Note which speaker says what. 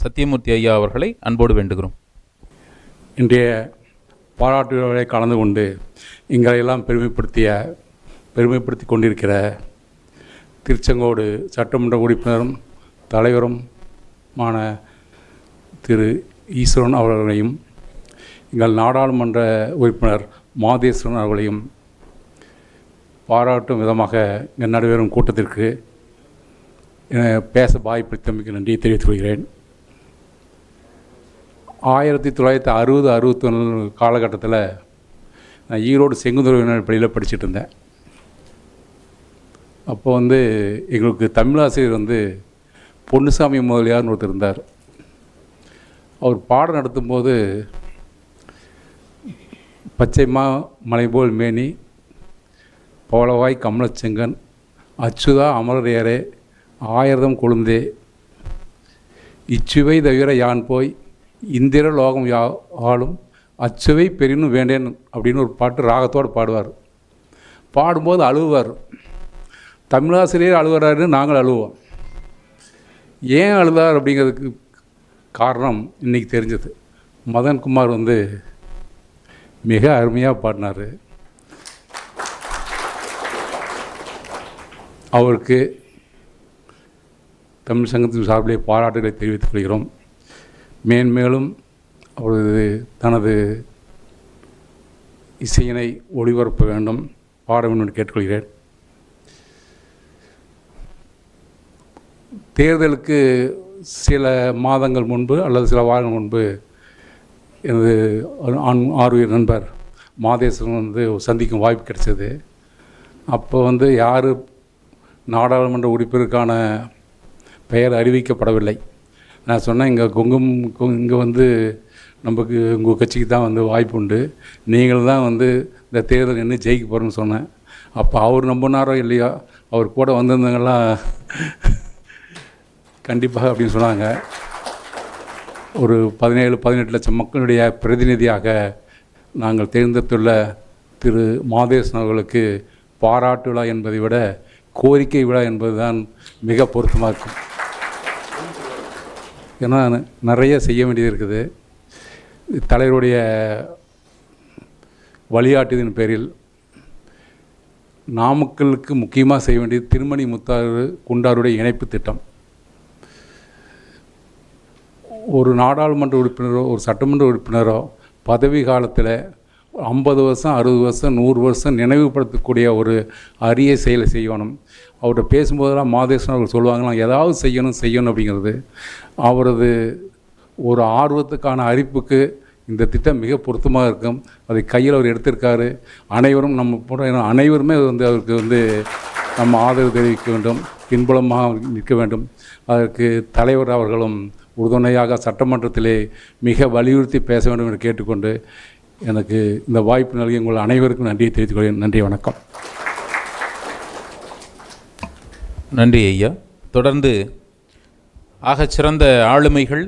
Speaker 1: சத்தியமூர்த்தி ஐயா அவர்களை அன்போடு வேண்டுகிறோம்.
Speaker 2: இன்றைய பாராட்டு விழாவை கலந்து கொண்டு எங்களையெல்லாம் பெருமைப்படுத்தி கொண்டிருக்கிற திருச்செங்கோடு சட்டமன்ற உறுப்பினரும் தலைவருமான திரு ஈஸ்வரன் அவர்களையும் எங்கள் நாடாளுமன்ற உறுப்பினர் மாதேஸ்வரன் அவர்களையும் பாராட்டும் விதமாக எங்கள் நடைபெறும் கூட்டத்திற்கு பேச வாய்ப்பளித்தமைக்கு நன்றியை தெரிவித்துக் கொள்கிறேன். 1960-61 காலகட்டத்தில் நான் ஈரோடு செங்குந்துறை பள்ளியில் படிச்சுட்டு இருந்தேன். அப்போ எங்களுக்கு தமிழாசிரியர் பொன்னுசாமி முதலியார்னு ஒருத்தர் இருந்தார். அவர் பாடம் நடத்தும்போது பச்சைமா மலைபோல் மேனி பவளவாய் கமலச்செங்கன் அச்சுதா அமரரேரே ஆயிரதம் கொழுந்தே இச்சுவை தவிர யான் போய் இந்திர லோகம் ஆளும் அச்சுவை பெரினும் வேண்டேன் அப்படின்னு ஒரு பாட்டு ராகத்தோடு பாடுவார். பாடும்போது அழுவார். தமிழாசிரியர் அழுகிறாருன்னு நாங்கள் அழுவோம். ஏன் அழுதார் அப்படிங்கிறதுக்கு காரணம் இன்றைக்கி தெரிஞ்சது. மதன்குமார் மிக அருமையாக பாடினார். அவருக்கு தமிழ் சங்கத்தின் சார்பிலே பாராட்டுகளை தெரிவித்துக் கொள்கிறோம். மேன்மேலும் அவரது தனது இசையினை ஒளிபரப்ப வேண்டும், பாட வேண்டும் என்று கேட்டுக்கொள்கிறேன். தேர்தலுக்கு சில மாதங்கள் முன்பு அல்லது சில வாரங்கள் முன்பு எனது ஆர்வீர் நண்பர் மாதேஸ்வரன் சந்திக்கும் வாய்ப்பு கிடைச்சது. அப்போ யார் நாடாளுமன்ற உறுப்பினருக்கான பெயர் அறிவிக்கப்படவில்லை. நான் சொன்னேன், இங்கே நமக்கு உங்கள் கட்சிக்கு தான் வாய்ப்பு உண்டு, நீங்கள் தான் இந்த தேர்தல் என்ன ஜெயிக்க போகிறேன்னு சொன்னேன். அப்போ அவர் நம்பினாரோ இல்லையோ, அவர் கூட வந்திருந்தவங்கெல்லாம் கண்டிப்பாக அப்படின்னு சொன்னாங்க. ஒரு 17-18 லட்சம் மக்களுடைய பிரதிநிதியாக நாங்கள் தேர்ந்தெடுத்துள்ள திரு மாதேசன் அவர்களுக்கு பாராட்டு விழா என்பதை விட கோரிக்கை விழா என்பது தான் மிக பொருத்தமாக இருக்கும். ஏன்னா நிறைய செய்ய வேண்டியது இருக்குது. தலைவருடைய வழிகாட்டுதலின் பேரில் நாமக்கலுக்கு முக்கியமாக செய்ய வேண்டியது திருமணி முத்தாறு குண்டாருடைய இணைப்பு திட்டம். ஒரு நாடாளுமன்ற உறுப்பினரோ ஒரு சட்டமன்ற உறுப்பினரோ பதவி காலத்தில் 50 வருஷம் 60 வருஷம் 100 வருஷம் நினைவுபடுத்தக்கூடிய ஒரு அரிய செயலை செய்யணும். அவர்கிட்ட பேசும்போதெல்லாம் மாதேஸ்வரன் அவர்கள் சொல்லுவாங்களாம், ஏதாவது செய்யணும் அப்படிங்கிறது. அவரது ஒரு ஆர்வத்துக்கான அறிவிப்புக்கு இந்த திட்டம் மிக பொருத்தமாக இருக்கும். அதை கையில் அவர் எடுத்திருக்காரு. அனைவரும் அனைவருமே அவருக்கு நம்ம ஆதரவு தெரிவிக்க வேண்டும், பின்புலமாக நிற்க வேண்டும். அதற்கு தலைவர் அவர்களும் உறுதுணையாக சட்டமன்றத்திலே மிக வலியுறுத்தி பேச வேண்டும் என்று கேட்டுக்கொண்டு எனக்கு இந்த வாய்ப்பு நல்கி உங்கள் அனைவருக்கும் நன்றியை தெரிவித்துக் கொள்கிறேன். நன்றி, வணக்கம்.
Speaker 1: நன்றி ஐயா. தொடர்ந்து ஆகச்சிறந்த ஆளுமைகள்